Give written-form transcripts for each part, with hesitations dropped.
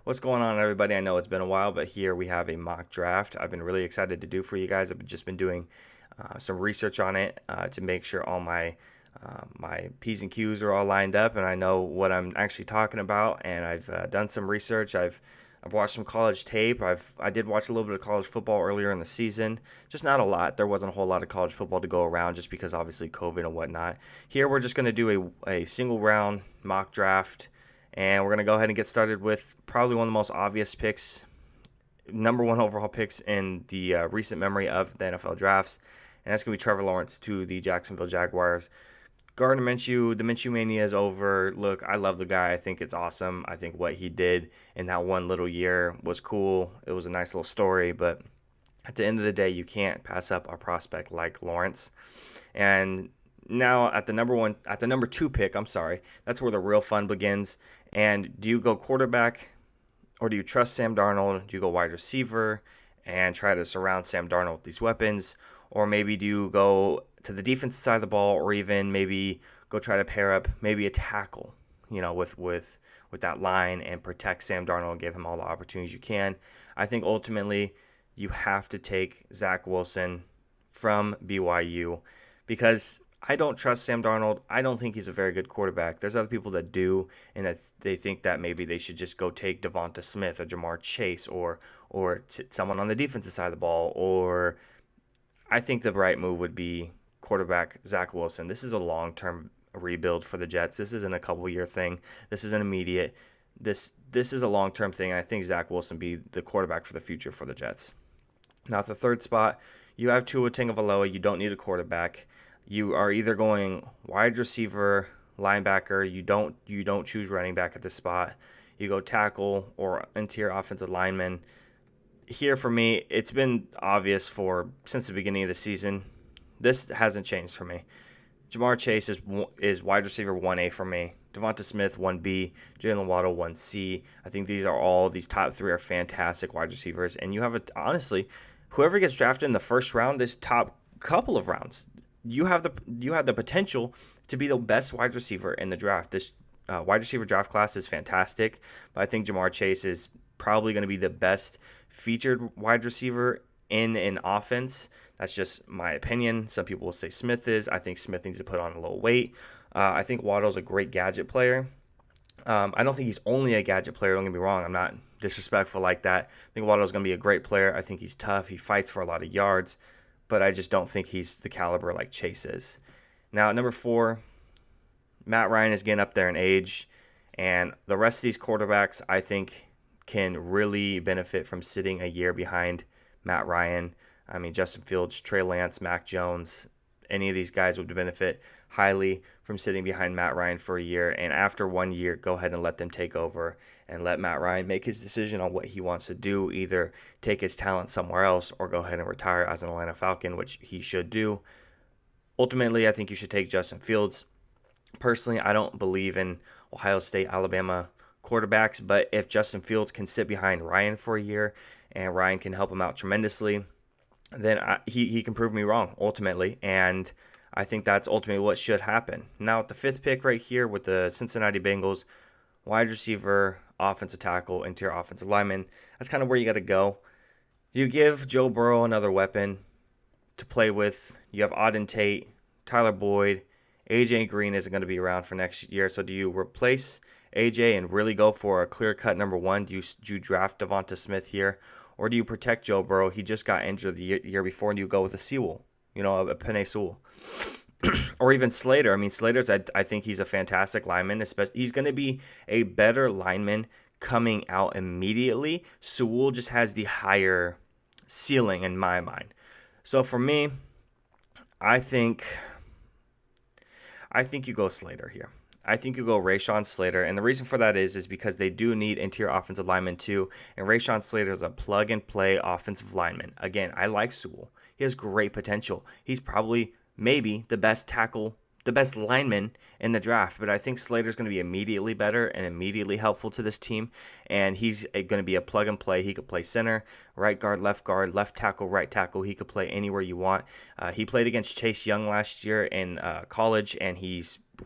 What's going on, everybody? I know it's been a while, but here we have a mock draft. I've been really excited to do for you guys. I've just been doing some research on it to make sure all my P's and Q's are all lined up, and I know what I'm actually talking about. And I've done some research. I've watched some college tape. I did watch a little bit of college football earlier in the season, just not a lot. There wasn't a whole lot of college football to go around, just because obviously COVID and whatnot. Here we're just going to do a single round mock draft. And we're going to go ahead and get started with probably one of the most obvious picks, number one overall picks in the recent memory of the NFL drafts. And that's going to be Trevor Lawrence to the Jacksonville Jaguars. Gardner Minshew, the Minshew mania is over. Look, I love the guy. I think it's awesome. I think what he did in that one little year was cool. It was a nice little story. But at the end of the day, you can't pass up a prospect like Lawrence. And now at the number two pick, I'm sorry, that's where the real fun begins. And do you go quarterback or do you trust Sam Darnold? Do you go wide receiver and try to surround Sam Darnold with these weapons? Or maybe do you go to the defensive side of the ball, or even maybe go try to pair up maybe a tackle, with that line and protect Sam Darnold and give him all the opportunities you can. I think ultimately you have to take Zach Wilson from BYU because I don't trust Sam Darnold. I don't think he's a very good quarterback. There's other people that do, and that they think that maybe they should just go take Devonta Smith or Jamar Chase or someone on the defensive side of the ball. Or I think the right move would be quarterback Zach Wilson. This is a long-term rebuild for the Jets. This isn't a couple-year thing. This isn't immediate. This is a long-term thing. I think Zach Wilson be the quarterback for the future for the Jets. Now at the third spot, you have Tua Tagovailoa. You don't need a quarterback. You are either going wide receiver, linebacker. You don't choose running back at this spot. You go tackle or interior offensive lineman. Here for me, it's been obvious since the beginning of the season. This hasn't changed for me. Jamar Chase is wide receiver 1A for me. Devonta Smith 1B, Jalen Waddle 1C. I think these top three are fantastic wide receivers. And you have honestly, whoever gets drafted in the first round, this top couple of rounds, you have the potential to be the best wide receiver in the draft. This wide receiver draft class is fantastic, but I think Jamar Chase is probably going to be the best featured wide receiver in an offense. That's just my opinion. Some people will say Smith is. I think Smith needs to put on a little weight. I think Waddle's a great gadget player. I don't think he's only a gadget player. Don't get me wrong. I'm not disrespectful like that. I think Waddle's going to be a great player. I think he's tough. He fights for a lot of yards, but I just don't think he's the caliber like Chase is. Now, at number 4, Matt Ryan is getting up there in age, and the rest of these quarterbacks, I think, can really benefit from sitting a year behind Matt Ryan. I mean, Justin Fields, Trey Lance, Mac Jones, any of these guys would benefit highly from sitting behind Matt Ryan for a year. And after 1 year, go ahead and let them take over and let Matt Ryan make his decision on what he wants to do, either take his talent somewhere else or go ahead and retire as an Atlanta Falcon, which he should do. Ultimately, I think you should take Justin Fields. Personally, I don't believe in Ohio State, Alabama quarterbacks, but if Justin Fields can sit behind Ryan for a year and Ryan can help him out tremendously, then he can prove me wrong ultimately, and I think that's ultimately what should happen. Now at the 5th pick right here with the Cincinnati Bengals, wide receiver, offensive tackle, interior offensive lineman, that's kind of where you got to go. You give Joe Burrow another weapon to play with. You have Auden Tate, Tyler Boyd, AJ Green isn't going to be around for next year, so do you replace AJ and really go for a clear-cut number 1? Do you draft Devonta Smith here? Or do you protect Joe Burrow? He just got injured the year before, and you go with a Sewell, a Penei Sewell. Or even Slater. I mean, I think he's a fantastic lineman. He's going to be a better lineman coming out immediately. Sewell just has the higher ceiling in my mind. So for me, I think you go Slater here. I think you go Rashawn Slater, and the reason for that is because they do need interior offensive linemen too, and Rashawn Slater is a plug-and-play offensive lineman. Again, I like Sewell. He has great potential. He's probably, maybe, the best tackle the best lineman in the draft, but I think Slater's going to be immediately better and immediately helpful to this team, and he's going to be a plug and play. He could play center, right guard, left tackle, right tackle. He could play anywhere you want. He played against Chase Young last year in college, and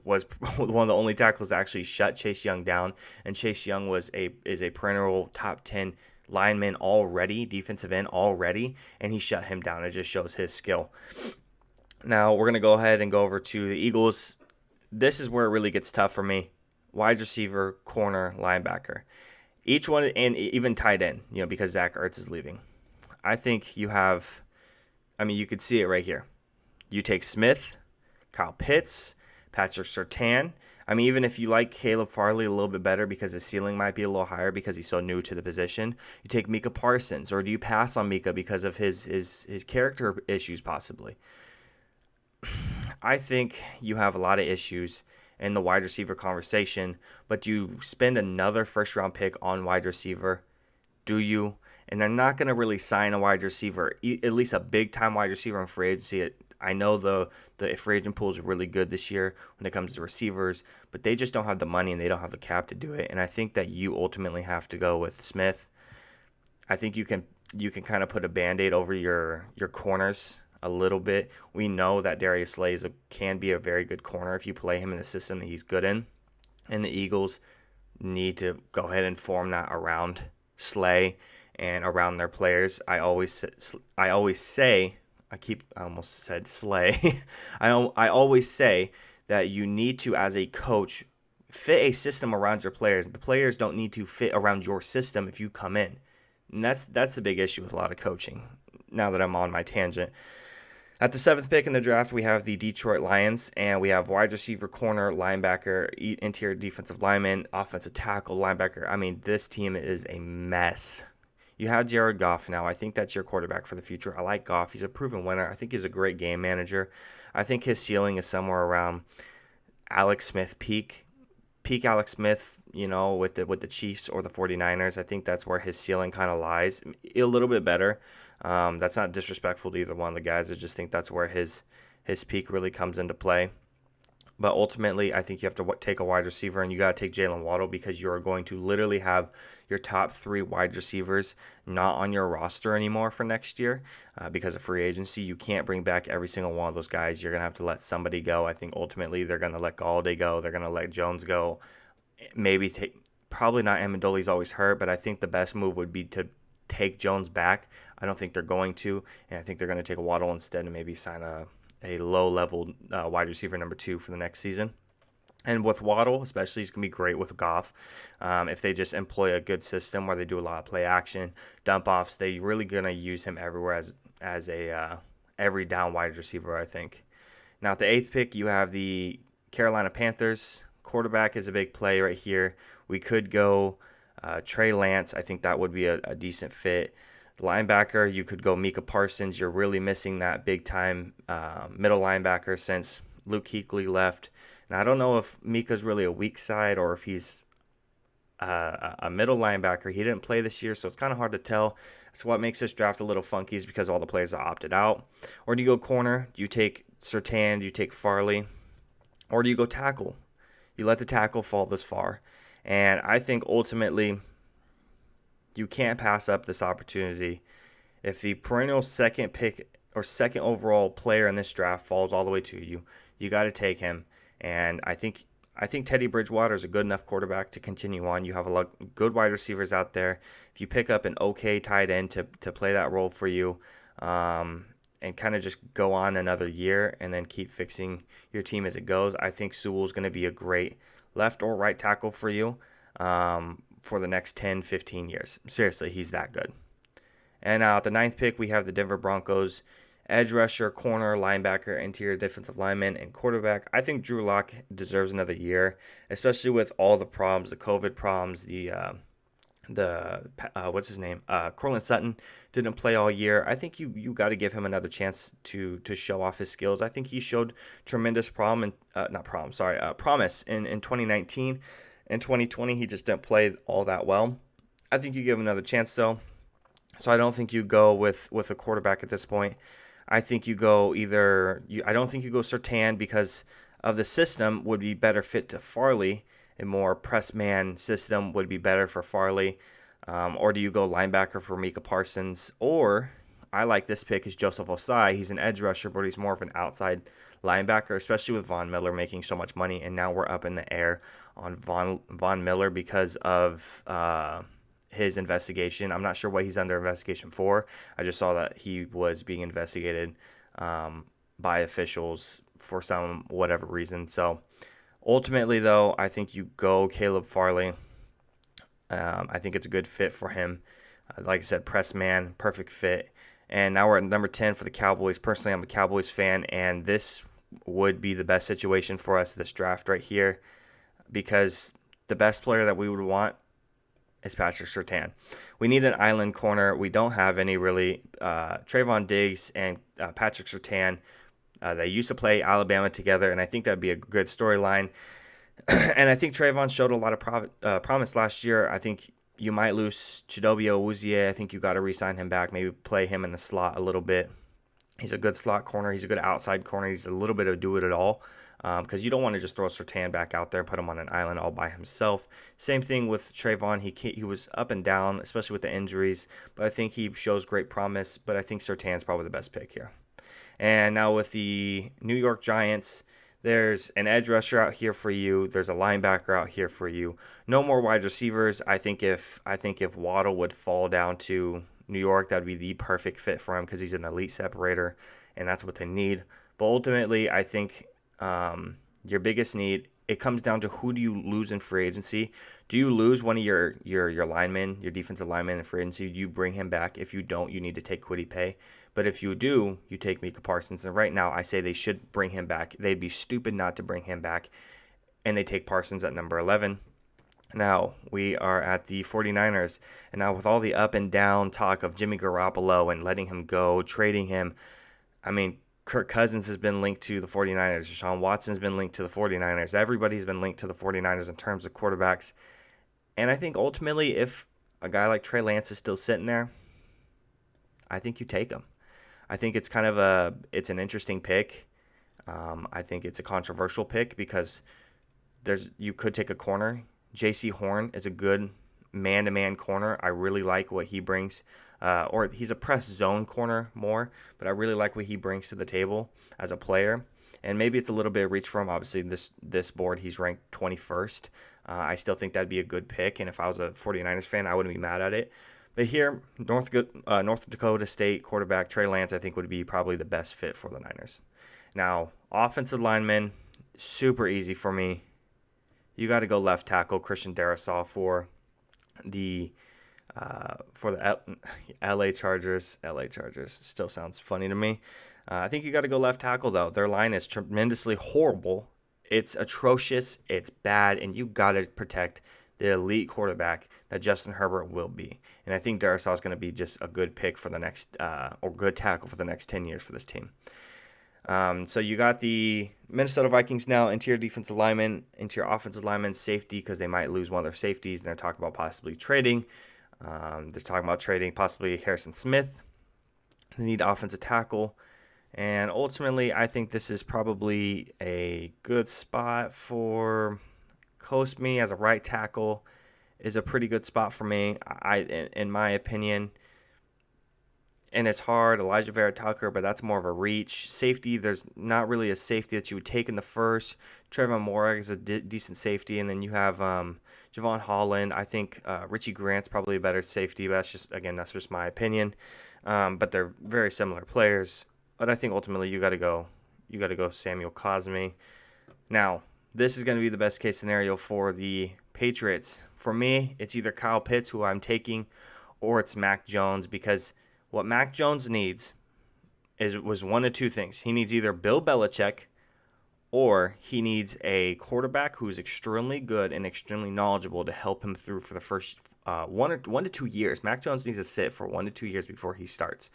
was one of the only tackles that actually shut Chase Young down, and Chase Young is a perennial top 10 lineman already, defensive end already, and he shut him down. It just shows his skill. Now we're going to go ahead and go over to the Eagles. This is where it really gets tough for me. Wide receiver, corner, linebacker. Each one, and even tight end, because Zach Ertz is leaving. I think you could see it right here. You take Smith, Kyle Pitts, Patrick Surtain. Even if you like Caleb Farley a little bit better because his ceiling might be a little higher because he's so new to the position, you take Micah Parsons, or do you pass on Micah because of his character issues possibly? I think you have a lot of issues in the wide receiver conversation, but do you spend another first-round pick on wide receiver? Do you? And they're not going to really sign a wide receiver, at least a big-time wide receiver in free agency. I know the free agent pool is really good this year when it comes to receivers, but they just don't have the money and they don't have the cap to do it. And I think that you ultimately have to go with Smith. I think you can kind of put a Band-Aid over your corners a little bit. We know that Darius Slay can be a very good corner if you play him in the system that he's good in. And the Eagles need to go ahead and form that around Slay and around their players. I always say, I almost said Slay. I always say that you need to, as a coach, fit a system around your players. The players don't need to fit around your system if you come in. And that's the big issue with a lot of coaching. Now that I'm on my tangent. At the 7th pick in the draft, we have the Detroit Lions, and we have wide receiver, corner, linebacker, interior defensive lineman, offensive tackle, linebacker. This team is a mess. You have Jared Goff now. I think that's your quarterback for the future. I like Goff. He's a proven winner. I think he's a great game manager. I think his ceiling is somewhere around Alex Smith peak Alex Smith, with the Chiefs or the 49ers. I think that's where his ceiling kind of lies. A little bit better. That's not disrespectful to either one of the guys. I just think that's where his peak really comes into play. But ultimately, I think you have to take a wide receiver, and you got to take Jalen Waddle because you are going to literally have your top 3 wide receivers not on your roster anymore for next year because of free agency. You can't bring back every single one of those guys. You're going to have to let somebody go. I think ultimately they're going to let Galladay go. They're going to let Jones go. Probably not Amendoli's always hurt, but I think the best move would be to take Jones back. I don't think they're going to, and I think they're going to take a Waddle instead and maybe sign a low-level wide receiver number 2 for the next season. And with Waddle, especially, he's going to be great with Goff. If they just employ a good system where they do a lot of play action, dump-offs, they're really going to use him everywhere as a every down wide receiver, I think. Now, at the 8th pick, you have the Carolina Panthers. Quarterback is a big play right here. We could go Trey Lance. I think that would be a decent fit. Linebacker, you could go Micah Parsons. You're really missing that big-time middle linebacker since Luke Kuechly left. And I don't know if Micah's really a weak side or if he's a middle linebacker. He didn't play this year, so it's kind of hard to tell. That's what makes this draft a little funky is because all the players are opted out. Or do you go corner? Do you take Surtain? Do you take Farley? Or do you go tackle? You let the tackle fall this far. And I think ultimately you can't pass up this opportunity. If the perennial second pick or second overall player in this draft falls all the way to you, you got to take him. And I think Teddy Bridgewater is a good enough quarterback to continue on. You have a lot of good wide receivers out there. If you pick up an okay tight end to play that role for you, and kind of just go on another year and then keep fixing your team as it goes, I think Sewell's going to be a great left or right tackle for you for the next 10, 15 years. Seriously, he's that good. And now at the 9th pick, we have the Denver Broncos. Edge rusher, corner, linebacker, interior defensive lineman, and quarterback. I think Drew Lock deserves another year, especially with all the problems, the COVID problems, what's his name? Cortland Sutton didn't play all year. I think you got to give him another chance to show off his skills. I think he showed tremendous promise in 2019. In 2020, he just didn't play all that well. I think you give him another chance, though. So I don't think you go with a quarterback at this point. I think you go I don't think you go Surtain because of the system would be better fit to Farley. A more press man system would be better for Farley. Or do you go linebacker for Micah Parsons? Or I like this pick is Joseph Osai. He's an edge rusher, but he's more of an outside linebacker, especially with Von Miller making so much money. And now we're up in the air on Von Miller because of his investigation. I'm not sure what he's under investigation for. I just saw that he was being investigated by officials for some whatever reason. So ultimately, though, I think you go Caleb Farley. I think it's a good fit for him. Like I said, press man, perfect fit. And now we're at number 10 for the Cowboys. Personally, I'm a Cowboys fan, and this would be the best situation for us this draft right here because the best player that we would want is Patrick Surtain. We need an island corner. We don't have any really. Trayvon Diggs and Patrick Surtain, they used to play Alabama together, and I think that'd be a good storyline. And I think Trayvon showed a lot of promise last year. I think you might lose Chidobe Awuzie. I think you got to re-sign him back, maybe play him in the slot a little bit. He's a good slot corner. He's a good outside corner. He's a little bit of do-it-all because you don't want to just throw Surtain back out there and put him on an island all by himself. Same thing with Trayvon. He was up and down, especially with the injuries, but I think he shows great promise, but I think Surtain's probably the best pick here. And now with the New York Giants, there's an edge rusher out here for you. There's a linebacker out here for you. No more wide receivers. I think if Waddle would fall down to New York, that would be the perfect fit for him because he's an elite separator, and that's what they need. But ultimately, I think your biggest need, it comes down to who do you lose in free agency. Do you lose one of your linemen, your defensive linemen in free agency? Do you bring him back? If you don't, you need to take Kwity Paye. But if you do, you take Micah Parsons. And right now, I say they should bring him back. They'd be stupid not to bring him back. And they take Parsons at number 11. Now, we are at the 49ers. And now with all the up and down talk of Jimmy Garoppolo and letting him go, trading him, I mean, Kirk Cousins has been linked to the 49ers. Deshaun Watson's been linked to the 49ers. Everybody's been linked to the 49ers in terms of quarterbacks. And I think ultimately, if a guy like Trey Lance is still sitting there, I think you take him. I think it's it's an interesting pick. I think it's a controversial pick because you could take a corner. J.C. Horn is a good man-to-man corner. I really like what he brings. Or he's a press zone corner more, but I really like what he brings to the table as a player. And maybe it's a little bit of reach for him. Obviously, this board, he's ranked 21st. I still think that'd be a good pick. And if I was a 49ers fan, I wouldn't be mad at it. But here, North Dakota State quarterback Trey Lance, I think, would be probably the best fit for the Niners. Now, offensive lineman, super easy for me. You got to go left tackle Christian Darrisaw for the LA Chargers. LA Chargers still sounds funny to me. I think you got to go left tackle, though. Their line is tremendously horrible. It's atrocious. It's bad, and you got to protect the elite quarterback that Justin Herbert will be. And I think Darrisaw is going to be just a good pick for the next, or good tackle for the next 10 years for this team. So you got the Minnesota Vikings now, interior defensive lineman, interior offensive lineman, safety, because they might lose one of their safeties, and they're talking about possibly trading. They're talking about trading possibly Harrison Smith. They need offensive tackle. And ultimately, I think this is probably a good spot for Cosme as a right tackle is a pretty good spot for me, in my opinion. And it's hard, Elijah Vera-Tucker, but that's more of a reach. Safety, there's not really a safety that you would take in the first. Trevor Moore is a decent safety, and then you have Javon Holland. I think Richie Grant's probably a better safety, but that's just my opinion. But they're very similar players. But I think ultimately you got to go Samuel Cosme. Now, this is going to be the best case scenario for the Patriots. For me, it's either Kyle Pitts, who I'm taking, or it's Mac Jones, because what Mac Jones needs was one of two things. He needs either Bill Belichick, or he needs a quarterback who's extremely good and extremely knowledgeable to help him through for the first 1 to 2 years. Mac Jones needs to sit for 1 to 2 years before he starts.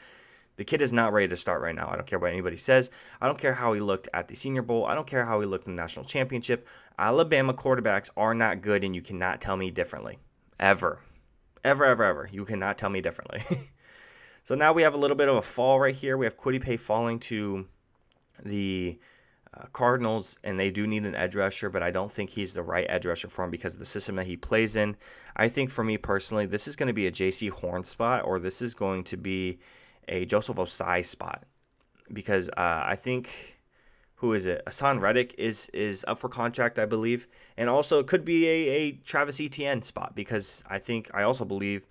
The kid is not ready to start right now. I don't care what anybody says. I don't care how he looked at the Senior Bowl. I don't care how he looked in the National Championship. Alabama quarterbacks are not good, and you cannot tell me differently. Ever. Ever, ever, ever. You cannot tell me differently. So now we have a little bit of a fall right here. We have Kwity Paye falling to the Cardinals, and they do need an edge rusher, but I don't think he's the right edge rusher for him because of the system that he plays in. I think for me personally, this is going to be a J.C. Horn spot, or this is going to be a Joseph Osai spot because I think who is it? Hassan Reddick is up for contract, I believe, and also it could be a Travis Etienne spot because I also believe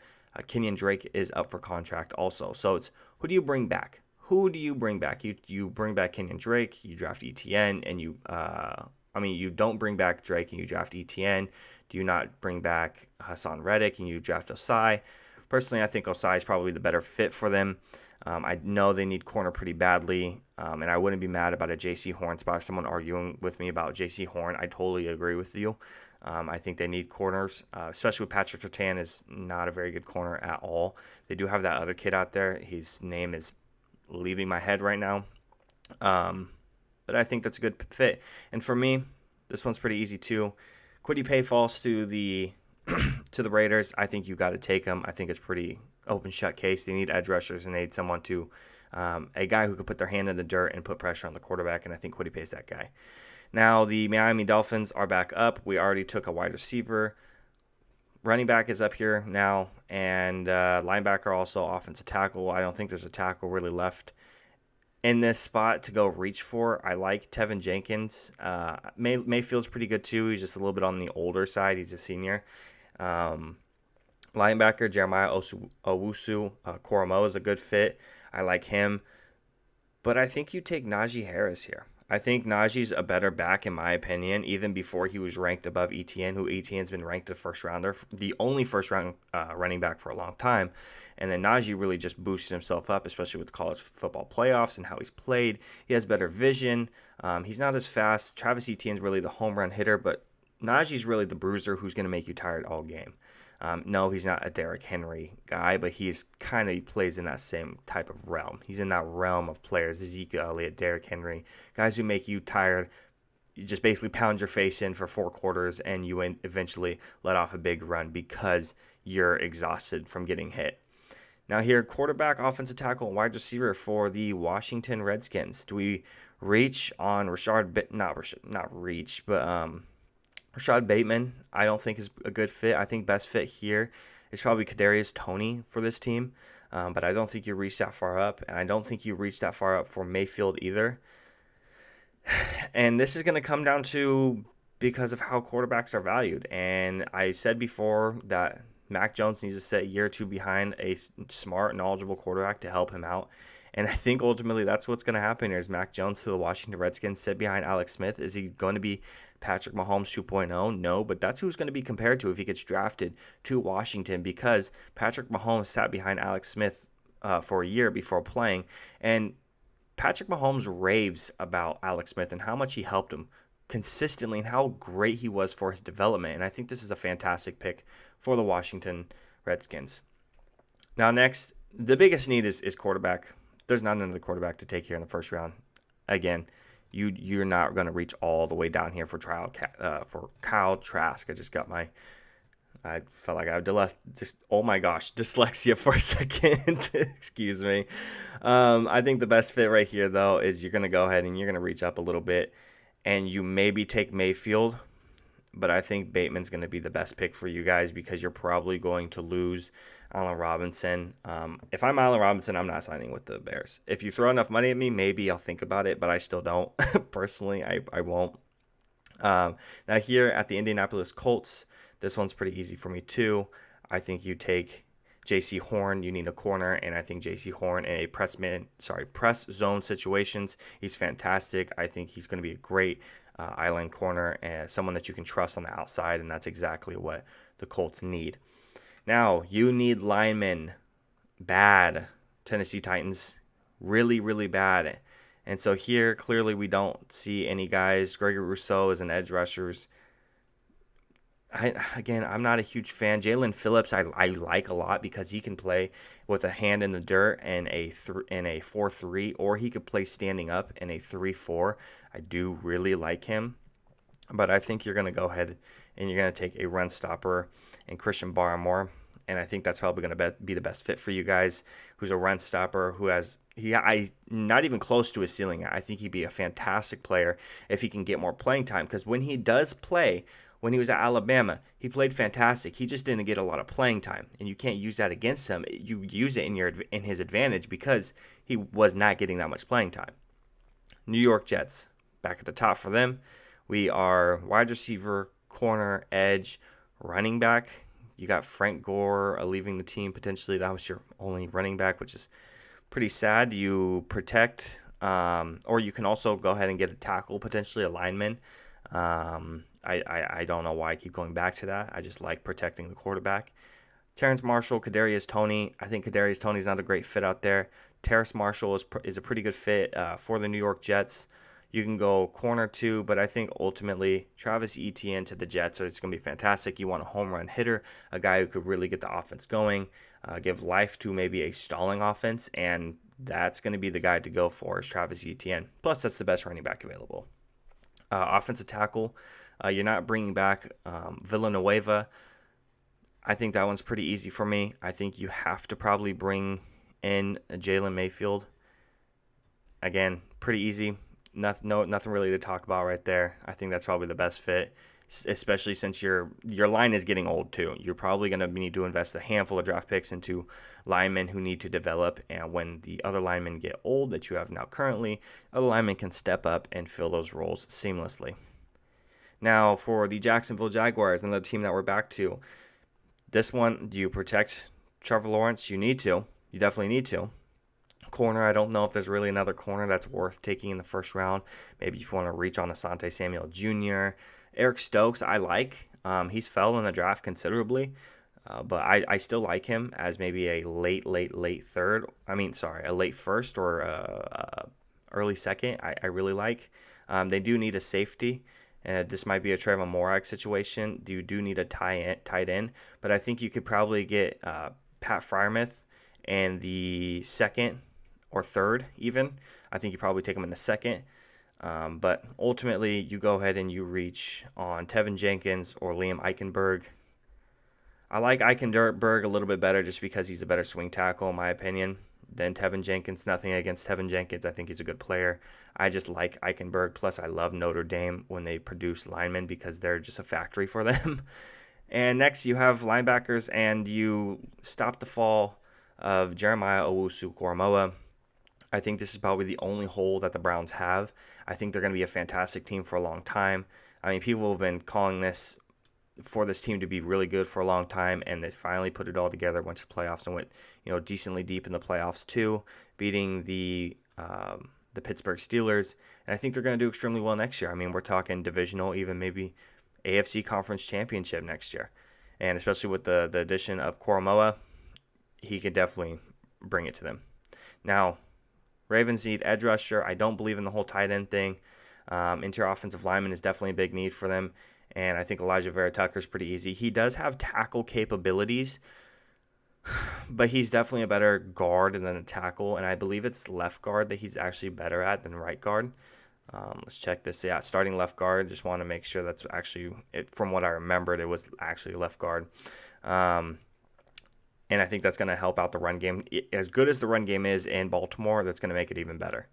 Kenyon Drake is up for contract also. So it's who do you bring back? Who do you bring back? You bring back Kenyon Drake, you draft Etienne, and you don't bring back Drake and you draft Etienne. Do you not bring back Hassan Reddick and you draft Osai? Personally, I think Osai is probably the better fit for them. I know they need corner pretty badly, and I wouldn't be mad about a J.C. Horn spot. Someone arguing with me about J.C. Horn, I totally agree with you. I think they need corners, especially with Patrick Surtain is not a very good corner at all. They do have that other kid out there. His name is leaving my head right now, but I think that's a good fit. And for me, this one's pretty easy too. Kwity Paye falls to the to the Raiders. I think you got to take him. I think it's pretty open shut case. They need edge rushers and they need someone to a guy who could put their hand in the dirt and put pressure on the quarterback, and I think Kwity Paye is that guy. Now the Miami Dolphins are back up. We already took a wide receiver. Running back is up here now, and linebacker also, offensive tackle. I don't think there's a tackle really left in this spot to go reach for. I like Tevin Jenkins. Mayfield's pretty good too. He's just a little bit on the older side. He's a senior. Linebacker Jeremiah Owusu-Koramoah is a good fit. I like him. But I think you take Najee Harris here. I think Najee's a better back in my opinion, even before he was ranked above Etienne, who Etienne's been ranked a first rounder, the only first round running back for a long time. And then Najee really just boosted himself up, especially with college football playoffs and how he's played. He has better vision. He's not as fast. Travis Etienne's really the home run hitter, but Najee's really the bruiser who's going to make you tired all game. No, he's not a Derrick Henry guy, but he plays in that same type of realm. He's in that realm of players, Ezekiel Elliott, Derrick Henry, guys who make you tired. You just basically pound your face in for 4 quarters and you eventually let off a big run because you're exhausted from getting hit. Now here, quarterback, offensive tackle, and wide receiver for the Washington Redskins. Do we reach on Rashad Bateman, I don't think is a good fit. I think best fit here is probably Kadarius Toney for this team, but I don't think you reach that far up, and I don't think you reach that far up for Mayfield either. And this is going to come down to because of how quarterbacks are valued. And I said before that Mac Jones needs to sit a year or two behind a smart, knowledgeable quarterback to help him out. And I think ultimately that's what's going to happen here is Mac Jones to the Washington Redskins sit behind Alex Smith. Is he going to be Patrick Mahomes 2.0? No, but that's who he's going to be compared to if he gets drafted to Washington because Patrick Mahomes sat behind Alex Smith for a year before playing. And Patrick Mahomes raves about Alex Smith and how much he helped him consistently and how great he was for his development. And I think this is a fantastic pick for the Washington Redskins. Now next, the biggest need is quarterback. There's not another quarterback to take here in the first round. Again, you're not going to reach all the way down here for Kyle Trask. I felt like I had dyslexia for a second. Excuse me. I think the best fit right here, though, is you're going to go ahead and you're going to reach up a little bit, and you maybe take Mayfield, but I think Bateman's going to be the best pick for you guys because you're probably going to lose Allen Robinson. If I'm Allen Robinson, I'm not signing with the Bears. If you throw enough money at me, maybe I'll think about it, but I still don't. Personally, I won't. Now here at the Indianapolis Colts, this one's pretty easy for me too. I think you take J.C. Horn. You need a corner, and I think J.C. Horn in a press zone situations, he's fantastic. I think he's going to be a great island corner and someone that you can trust on the outside, and that's exactly what the Colts need. Now, you need linemen. Bad. Tennessee Titans. Really, really bad. And so here, clearly, we don't see any guys. Gregory Rousseau is an edge rushers. I'm not a huge fan. Jalen Phillips, I like a lot because he can play with a hand in the dirt and a 4-3, or he could play standing up in a 3-4. I do really like him. But I think you're going to go ahead and you're going to take a run stopper and Christian Barmore. and I think that's probably going to be the best fit for you guys. Who's a run stopper, I not even close to his ceiling. I think he'd be a fantastic player if he can get more playing time. Because when he does play, when he was at Alabama, he played fantastic. He just didn't get a lot of playing time, and you can't use that against him. You use it in his advantage because he was not getting that much playing time. New York Jets, back at the top for them. We are wide receiver, corner, edge, running back. You got Frank Gore leaving the team potentially. That was your only running back, which is pretty sad. You protect, or you can also go ahead and get a tackle, potentially a lineman. I don't know why I keep going back to that. I just like protecting the quarterback. Terrace Marshall, Kadarius Toney. I think Kadarius Toney's not a great fit out there. Terrace Marshall is a pretty good fit for the New York Jets. You can go corner too, but I think ultimately Travis Etienne to the Jets, so it's going to be fantastic. You want a home run hitter, a guy who could really get the offense going, give life to maybe a stalling offense, and that's going to be the guy to go for is Travis Etienne. Plus, that's the best running back available. Offensive tackle, you're not bringing back Villanueva. I think that one's pretty easy for me. I think you have to probably bring in Jalen Mayfield. Again, pretty easy. Nothing really to talk about right there. I think that's probably the best fit, especially since your line is getting old too. You're probably going to need to invest a handful of draft picks into linemen who need to develop, and when the other linemen get old that you have now currently, other linemen can step up and fill those roles seamlessly. Now, for the Jacksonville Jaguars, another team that we're back to, this one, do you protect Trevor Lawrence? You need to. You definitely need to. Corner, I don't know if there's really another corner that's worth taking in the first round. Maybe if you want to reach on Asante Samuel Jr. Eric Stokes, I like. He's fell in the draft considerably, but I still like him as maybe a late third. A late first or early second. I really like. They do need a safety. This might be a Trevor Morak situation. You do need a tight end, but I think you could probably get Pat Freiermuth in the second or third even. I think you probably take him in the second. But ultimately, you go ahead and you reach on Tevin Jenkins or Liam Eichenberg. I like Eichenberg a little bit better just because he's a better swing tackle, in my opinion, than Tevin Jenkins. Nothing against Tevin Jenkins. I think he's a good player. I just like Eichenberg. Plus, I love Notre Dame when they produce linemen because they're just a factory for them. And next, you have linebackers, and you stop the fall of Jeremiah Owusu-Koramoah. I think this is probably the only hole that the Browns have. I think they're going to be a fantastic team for a long time. I mean, people have been calling this for this team to be really good for a long time, and they finally put it all together, went to playoffs and went, decently deep in the playoffs too, beating the Pittsburgh Steelers. And I think they're going to do extremely well next year. I mean, we're talking divisional, even maybe AFC Conference Championship next year. And especially with the addition of Koramoah, he could definitely bring it to them. Now, Ravens need edge rusher. I don't believe in the whole tight end thing. Interior offensive lineman is definitely a big need for them. And I think Elijah Vera-Tucker is pretty easy. He does have tackle capabilities, but he's definitely a better guard than a tackle. And I believe it's left guard that he's actually better at than right guard. Let's check this. Yeah, starting left guard. Just want to make sure that's actually, from what I remembered, it was actually left guard. And I think that's going to help out the run game. As good as the run game is in Baltimore, that's going to make it even better.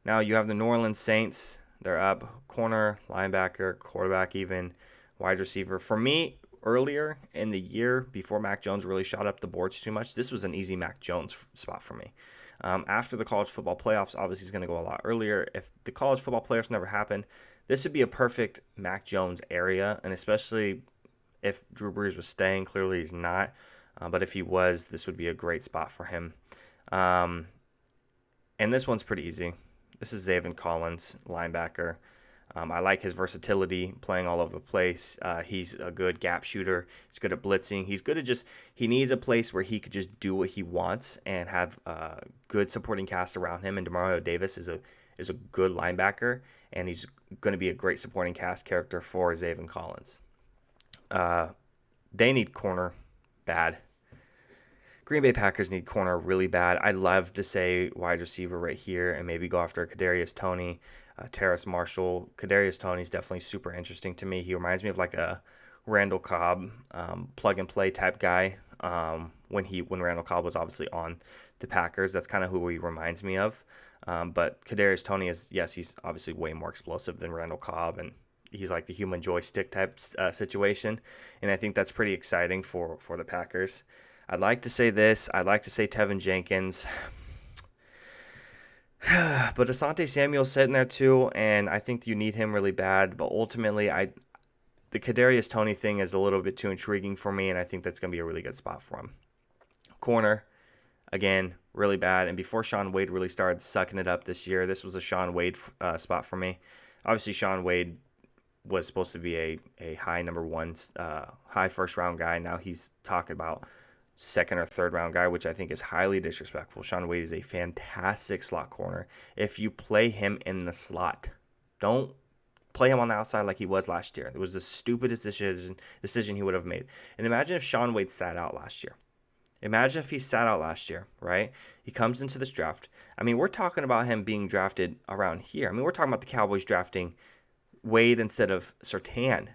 Now you have the New Orleans Saints. They're up corner, linebacker, quarterback even, wide receiver. For me, earlier in the year, before Mac Jones really shot up the boards too much, this was an easy Mac Jones spot for me. After the college football playoffs, obviously he's going to go a lot earlier. If the college football playoffs never happened, this would be a perfect Mac Jones area, and especially if Drew Brees was staying. Clearly he's not. But if he was, this would be a great spot for him. And this one's pretty easy. This is Zaven Collins, linebacker. I like his versatility, playing all over the place. He's a good gap shooter. He's good at blitzing. He's good at he needs a place where he could just do what he wants and have a good supporting cast around him. And Demario Davis is a good linebacker, and he's going to be a great supporting cast character for Zaven Collins. They need corner bad. Green Bay Packers need corner really bad. I'd love to say wide receiver right here and maybe go after Kadarius Toney, Terrace Marshall. Kadarius Toney is definitely super interesting to me. He reminds me of like a Randall Cobb plug and play type guy. when Randall Cobb was obviously on the Packers. That's kind of who he reminds me of. But Kadarius Toney he's obviously way more explosive than Randall Cobb, and he's like the human joystick type situation, and I think that's pretty exciting for the Packers. I'd like to say this. I'd like to say Tevin Jenkins. But Asante Samuel's sitting there too, and I think you need him really bad. But ultimately, the Kadarius Toney thing is a little bit too intriguing for me, and I think that's going to be a really good spot for him. Corner, again, really bad. And before Shaun Wade really started sucking it up this year, this was a Shaun Wade spot for me. Obviously, Shaun Wade was supposed to be a high number one, high first round guy. Now he's talking about second or third round guy, which I think is highly disrespectful. Shaun Wade is a fantastic slot corner. If you play him in the slot, don't play him on the outside like he was last year. It was the stupidest decision he would have made. And imagine if Shaun Wade sat out last year. Imagine if he sat out last year, right? He comes into this draft. I mean, we're talking about him being drafted around here. I mean, we're talking about the Cowboys drafting Wade instead of Surtain.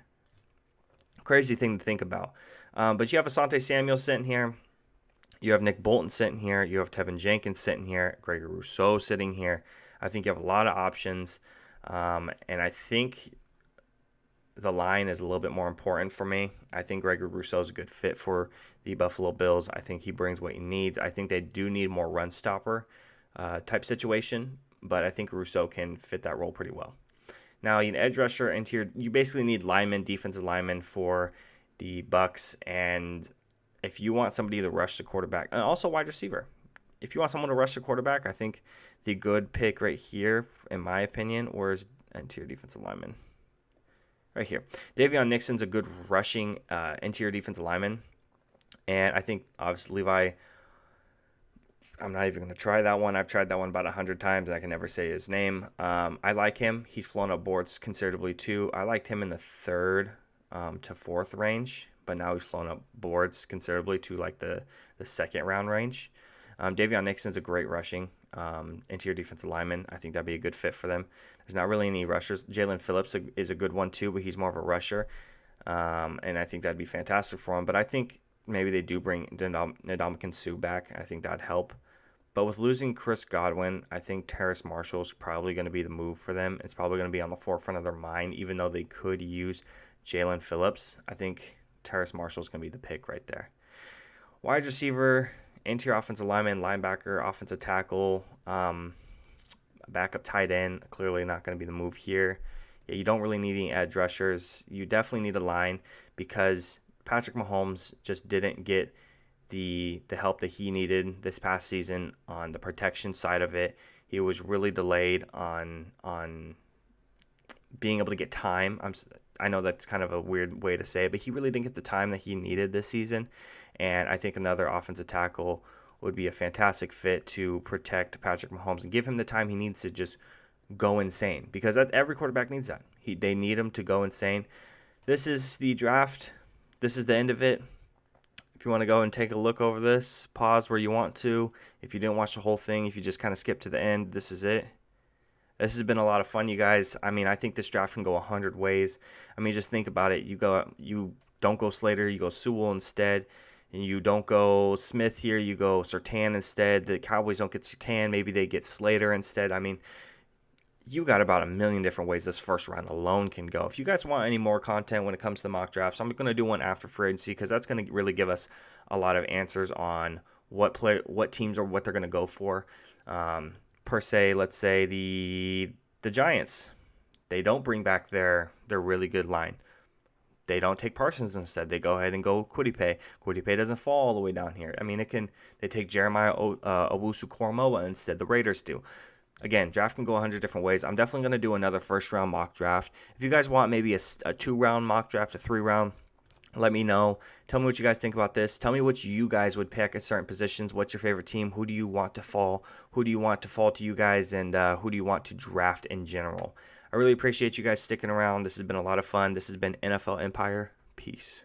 Crazy thing to think about. But you have Asante Samuel sitting here. You have Nick Bolton sitting here. You have Tevin Jenkins sitting here. Gregory Rousseau sitting here. I think you have a lot of options. And I think the line is a little bit more important for me. I think Gregory Rousseau is a good fit for the Buffalo Bills. I think he brings what he needs. I think they do need more run stopper type situation, but I think Rousseau can fit that role pretty well. Now, you edge rusher, you basically need linemen, defensive linemen for the Bucks, and if you want somebody to rush the quarterback, and also wide receiver. If you want someone to rush the quarterback, I think the good pick right here, in my opinion, was interior defensive lineman. Right here. Davion Nixon's a good rushing interior defensive lineman. And I think, obviously, Levi, I'm not even going to try that one. I've tried that one about 100 times, and I can never say his name. I like him. He's flown up boards considerably, too. I liked him in the third to fourth range, but now he's flown up boards considerably to, like, the second round range. Davion Nixon's a great rushing interior defensive lineman. I think that'd be a good fit for them. There's not really any rushers. Jalen Phillips is a good one too, but he's more of a rusher, and I think that'd be fantastic for him. But I think maybe they do bring Ndamukong Suh back. I think that'd help. But with losing Chris Godwin, I think Terrace Marshall is probably going to be the move for them. It's probably going to be on the forefront of their mind, even though they could use Jalen Phillips. I think Terrace Marshall is going to be the pick right there. Wide receiver, interior offensive lineman, linebacker, offensive tackle, backup tight end, clearly not going to be the move here. Yeah, you don't really need any edge rushers. You definitely need a line because Patrick Mahomes just didn't get the help that he needed this past season on the protection side of it. He was really delayed on being able to get time. I know that's kind of a weird way to say it, but he really didn't get the time that he needed this season. And I think another offensive tackle would be a fantastic fit to protect Patrick Mahomes and give him the time he needs to just go insane, because every quarterback needs that. They need him to go insane. This is the draft. This is the end of it. If you want to go and take a look over this, pause where you want to. If you didn't watch the whole thing, if you just kind of skip to the end, this is it. This has been a lot of fun, you guys. I mean, I think this draft can go 100 ways. I mean, just think about it. You don't go Slater, you go Sewell instead. And you don't go Smith here, you go Surtain instead. The Cowboys don't get Surtain, maybe they get Slater instead. I mean, you got about a million different ways this first round alone can go. If you guys want any more content when it comes to the mock drafts, I'm going to do one after free agency because that's going to really give us a lot of answers on what teams or what they're going to go for. Per se, let's say the Giants, they don't bring back their really good line. They don't take Parsons instead. They go ahead and go Quiddipe. Quiddipe doesn't fall all the way down here. I mean, they take Jeremiah Owusu-Koramoah instead. The Raiders do. Again, draft can go 100 different ways. I'm definitely going to do another first-round mock draft. If you guys want maybe a 2-round mock draft, a 3-round, let me know. Tell me what you guys think about this. Tell me what you guys would pick at certain positions. What's your favorite team? Who do you want to fall? Who do you want to fall to you guys? And who do you want to draft in general? I really appreciate you guys sticking around. This has been a lot of fun. This has been NFL Empire. Peace.